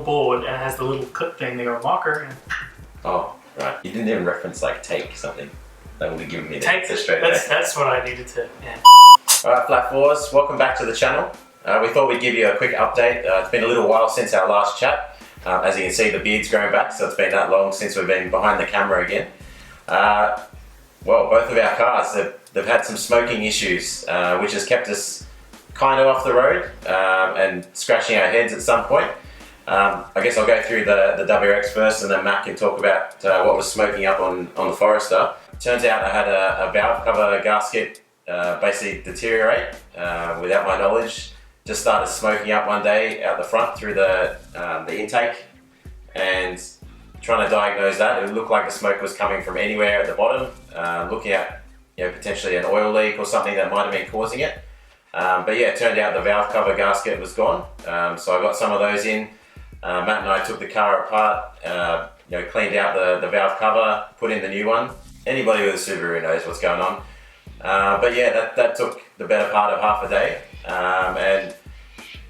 board and it has the little clip thing. They go marker. And Oh, right. You didn't even reference like take something. That would have given me take the straight away. that's what I needed to. Yeah. Alright, Flat Fours, welcome back to the channel. We thought we'd give you a quick update. It's been a little while since our last chat. As you can see, the beard's growing back, so it's been that long since we've been behind the camera again. Well, both of our cars, they've had some smoking issues, which has kept us kind of off the road and scratching our heads at some point. I guess I'll go through the WRX first, and then Matt can talk about what was smoking up on the Forester. Turns out I had a valve cover gasket basically deteriorate without my knowledge. Just started smoking up one day out the front through the intake, and trying to diagnose that, it looked like the smoke was coming from anywhere at the bottom, looking at potentially an oil leak or something that might have been causing it. But yeah, it turned out the valve cover gasket was gone, so I got some of those in. Matt and I took the car apart, cleaned out the valve cover, put in the new one. Anybody with a Subaru knows what's going on. But yeah, that took the better part of half a day. And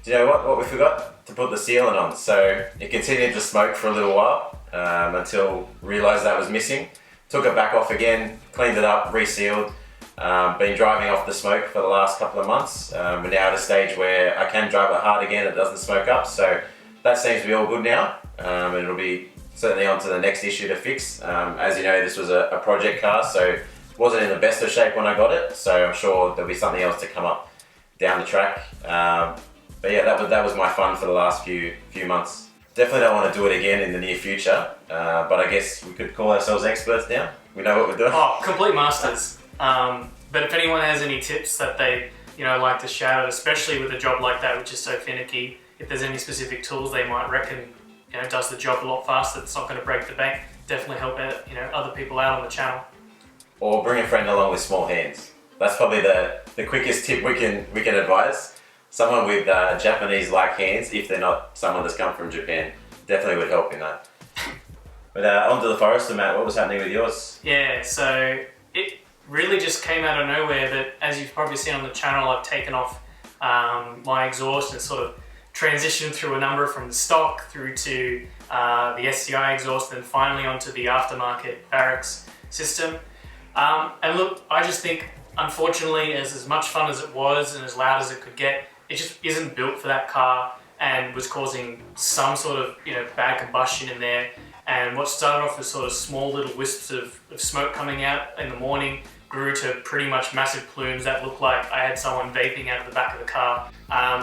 do you know what we forgot? To put the sealant on. So it continued to smoke for a little while until realised that was missing. Took it back off again, cleaned it up, resealed. Been driving off the smoke for the last couple of months. We're now at a stage where I can drive it hard again, it doesn't smoke up. So that seems to be all good now. And it'll be certainly on to the next issue to fix. As you know, this was a project car, so it wasn't in the best of shape when I got it. So I'm sure there'll be something else to come up down the track. But yeah, that was my fun for the last few months. Definitely don't want to do it again in the near future, but I guess we could call ourselves experts now. We know what we're doing. Oh, complete masters. But if anyone has any tips that they like to shout at, especially with a job like that, which is so finicky, if there's any specific tools they might reckon does the job a lot faster, it's not going to break the bank, definitely help out other people out on the channel. Or bring a friend along with small hands. That's probably the quickest tip we can advise. Someone with Japanese-like hands, if they're not someone that's come from Japan, definitely would help in that. But on to the Forester, Matt, what was happening with yours? Yeah, so it really just came out of nowhere, but as you've probably seen on the channel, I've taken off my exhaust and sort of transitioned through a number from the stock through to the STI exhaust, and finally onto the aftermarket Barracks system. And look, I just think, unfortunately, as much fun as it was and as loud as it could get, it just isn't built for that car and was causing some sort of bad combustion in there. And what started off as sort of small little wisps of smoke coming out in the morning grew to pretty much massive plumes that looked like I had someone vaping out of the back of the car.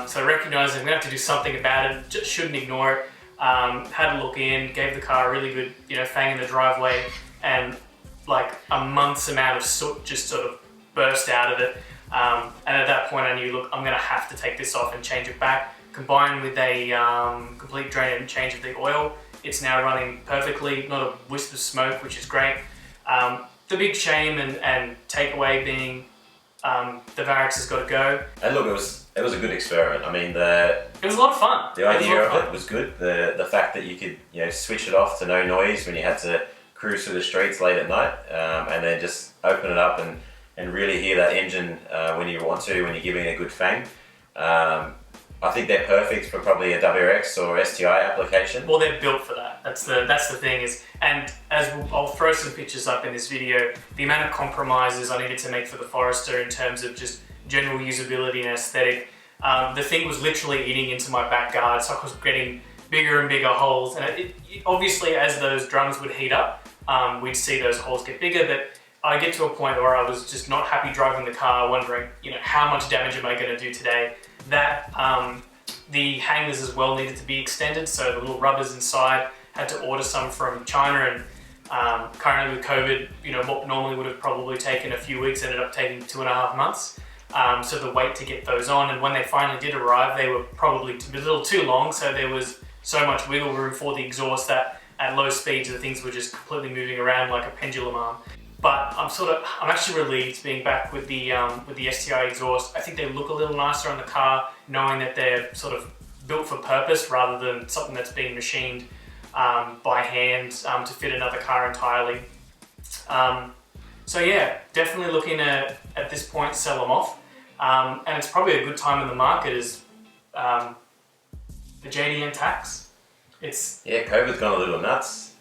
So I recognised I'm going to have to do something about it, just shouldn't ignore it. Had a look in, gave the car a really good fang in the driveway, and like a month's amount of soot just sort of burst out of it. And at that point I knew, look, I'm going to have to take this off and change it back. Combined with a complete drain and change of the oil, it's now running perfectly, not a wisp of smoke, which is great. The big shame and takeaway being the Barracks has got to go. And look, it was a good experiment. I mean, it was a lot of fun. The idea of it was good. The fact that you could switch it off to no noise when you had to cruise through the streets late at night, and then just open it up and really hear that engine when you want to, when you're giving it a good fang. I think they're perfect for probably a WRX or STI application. Well, they're built for that. That's the thing is, and I'll throw some pictures up in this video, the amount of compromises I needed to make for the Forester in terms of just general usability and aesthetic. The thing was literally eating into my back guard, so I was getting bigger and bigger holes. And it obviously, as those drums would heat up, we'd see those holes get bigger, but I get to a point where I was just not happy driving the car, wondering, how much damage am I going to do today? That the hangers as well needed to be extended, so the little rubbers inside, had to order some from China, and currently with COVID, what normally would have probably taken a few weeks ended up taking 2.5 months. So the wait to get those on, and when they finally did arrive, they were probably a little too long, so there was so much wiggle room for the exhaust that at low speeds the things were just completely moving around like a pendulum arm. But I'm actually relieved being back with the STI exhaust. I think they look a little nicer on the car, knowing that they're sort of built for purpose rather than something that's being machined by hand to fit another car entirely. So yeah, definitely looking at this point sell them off. And it's probably a good time in the market is the JDM Tax. It's Yeah, COVID's gone a little nuts.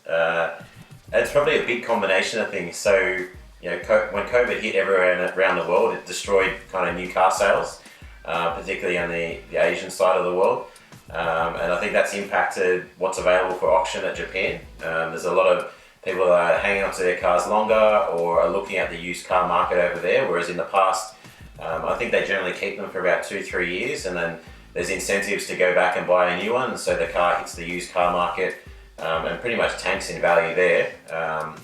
It's probably a big combination of things. So, when COVID hit everywhere around the world, it destroyed kind of new car sales, particularly on the Asian side of the world. And I think that's impacted what's available for auction at Japan. There's a lot of people that are hanging on to their cars longer or are looking at the used car market over there, whereas in the past, I think they generally keep them for about 2-3 years, and then there's incentives to go back and buy a new one, so the car hits the used car market and pretty much tanks in value there.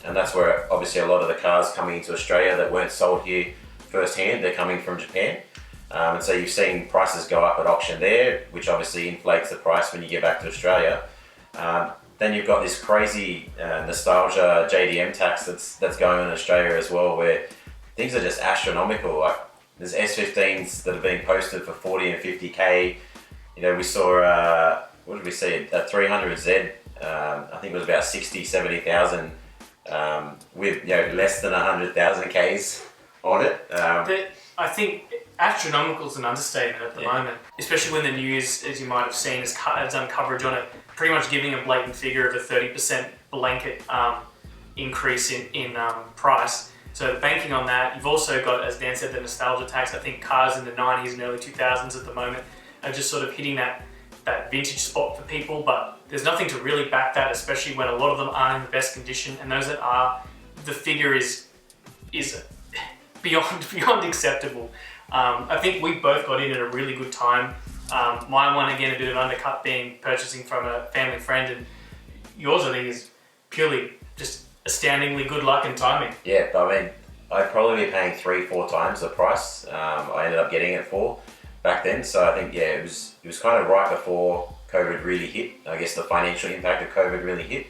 And that's where obviously a lot of the cars coming into Australia that weren't sold here firsthand, they're coming from Japan. And so you've seen prices go up at auction there, which obviously inflates the price when you get back to Australia. Then you've got this crazy nostalgia JDM tax that's going on in Australia as well, where things are just astronomical. Like there's S15s that are being posted for 40 and 50k. We saw what did we see? A 300Z. I think it was about 60-70,000 with less than 100,000 Ks on it. I think astronomical is an understatement at the moment, especially when the news, as you might have seen, has done coverage on it, pretty much giving a blatant figure of a 30% blanket increase in price. So banking on that, you've also got, as Dan said, the nostalgia tax. I think cars in the 90s and early 2000s at the moment are just sort of hitting that vintage spot for people, but there's nothing to really back that, especially when a lot of them aren't in the best condition, and those that are, the figure is beyond acceptable. I think we both got in at a really good time. My one, again, a bit of undercut being purchasing from a family friend, and yours, I think, is purely just astoundingly good luck and timing. Yeah, I mean, I'd probably be paying 3-4 times the price I ended up getting it for back then. So I think, it was kind of right before COVID really hit. I guess the financial impact of COVID really hit.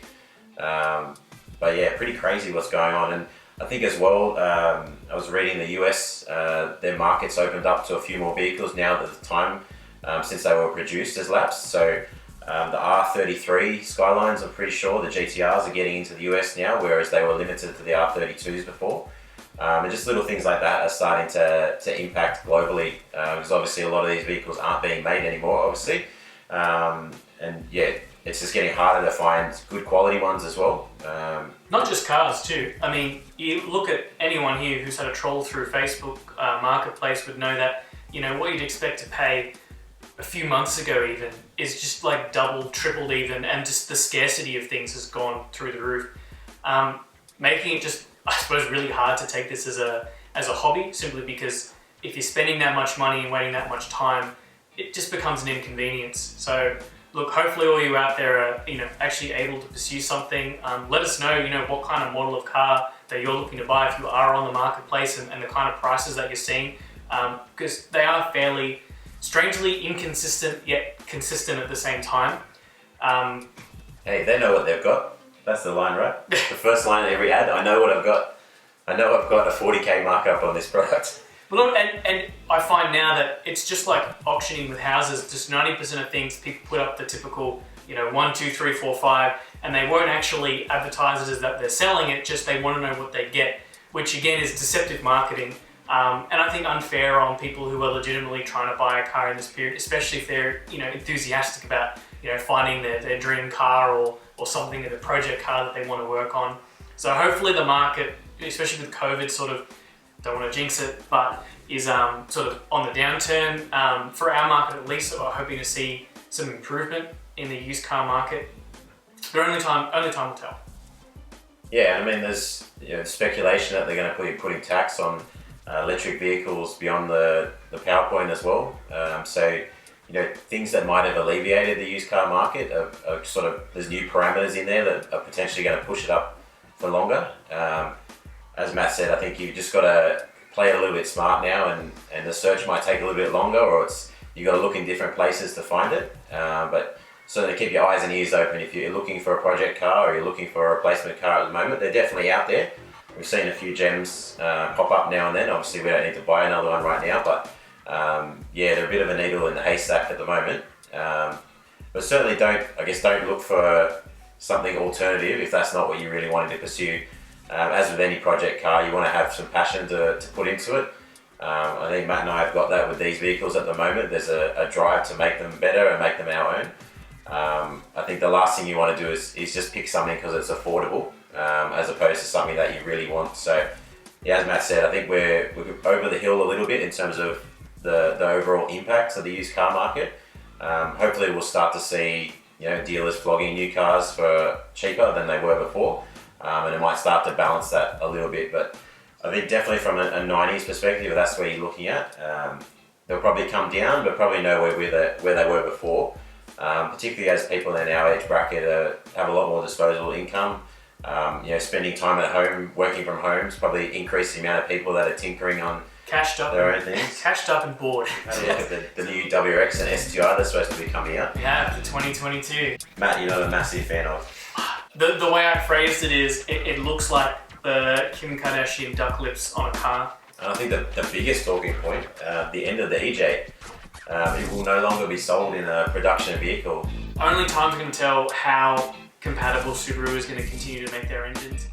But yeah, pretty crazy what's going on. And I think as well, I was reading the US, their market's opened up to a few more vehicles now that the time since they were produced has lapsed. So the R33 Skylines, I'm pretty sure the GTRs are getting into the US now, whereas they were limited to the R32s before. And just little things like that are starting to impact globally, because obviously a lot of these vehicles aren't being made anymore, obviously. And yeah, it's just getting harder to find good quality ones as well. Not just cars too. I mean, you look at anyone here who's had a troll through Facebook Marketplace would know that, what you'd expect to pay a few months ago even is just like doubled, tripled even, and just the scarcity of things has gone through the roof. Making it just, I suppose, really hard to take this as a hobby, simply because if you're spending that much money and waiting that much time, it just becomes an inconvenience. So look, hopefully all you out there are, actually able to pursue something. Let us know, what kind of model of car that you're looking to buy if you are on the marketplace, and the kind of prices that you're seeing, because they are fairly, strangely inconsistent yet consistent at the same time. Hey, they know what they've got. That's the line, right? The first line in every ad. I know what I've got. I know I've got a 40k markup on this product. Well, and I find now that it's just like auctioning with houses. Just 90% of things, people put up the typical, 1, 2, 3, 4, 5, and they won't actually advertise it as that they're selling it. Just they want to know what they get, which again is deceptive marketing. And I think unfair on people who are legitimately trying to buy a car in this period, especially if they're, enthusiastic about, finding their dream car or something, the project car that they want to work on. So hopefully the market, especially with COVID, sort of, don't want to jinx it, but is sort of on the downturn. For our market at least, we're hoping to see some improvement in the used car market. But only time will tell. Yeah, I mean, there's speculation that they're going to be putting tax on electric vehicles beyond the PowerPoint as well. So, things that might have alleviated the used car market are sort of, there's new parameters in there that are potentially going to push it up for longer. As Matt said, I think you've just got to play it a little bit smart now, and the search might take a little bit longer, or you've got to look in different places to find it. But certainly keep your eyes and ears open if you're looking for a project car or you're looking for a replacement car at the moment. They're definitely out there. We've seen a few gems pop up now and then. Obviously, we don't need to buy another one right now, but they're a bit of a needle in the haystack at the moment. But certainly don't look for something alternative if that's not what you really wanted to pursue. As with any project car, you want to have some passion to put into it. I think Matt and I have got that with these vehicles at the moment. There's a drive to make them better and make them our own. I think the last thing you want to do is just pick something because it's affordable, as opposed to something that you really want. So, yeah, as Matt said, I think we're over the hill a little bit in terms of the overall impacts of the used car market. Hopefully, we'll start to see dealers flogging new cars for cheaper than they were before, and it might start to balance that a little bit. But I think definitely from a 90s perspective, that's where you're looking at. They'll probably come down, but probably nowhere where they were before. Particularly as people in our age bracket have a lot more disposable income. Spending time at home, working from home, has probably increased the amount of people that are tinkering on their own things. Cashed up and bored. Have a look at the new WRX and STI that's supposed to be coming out. Yeah, for 2022. Matt, you're not a massive fan of. The way I phrased it is, it looks like the Kim Kardashian duck lips on a car. And I think the biggest talking point, the end of the EJ, it will no longer be sold in a production vehicle. Only time's going to tell how compatible Subaru is going to continue to make their engines.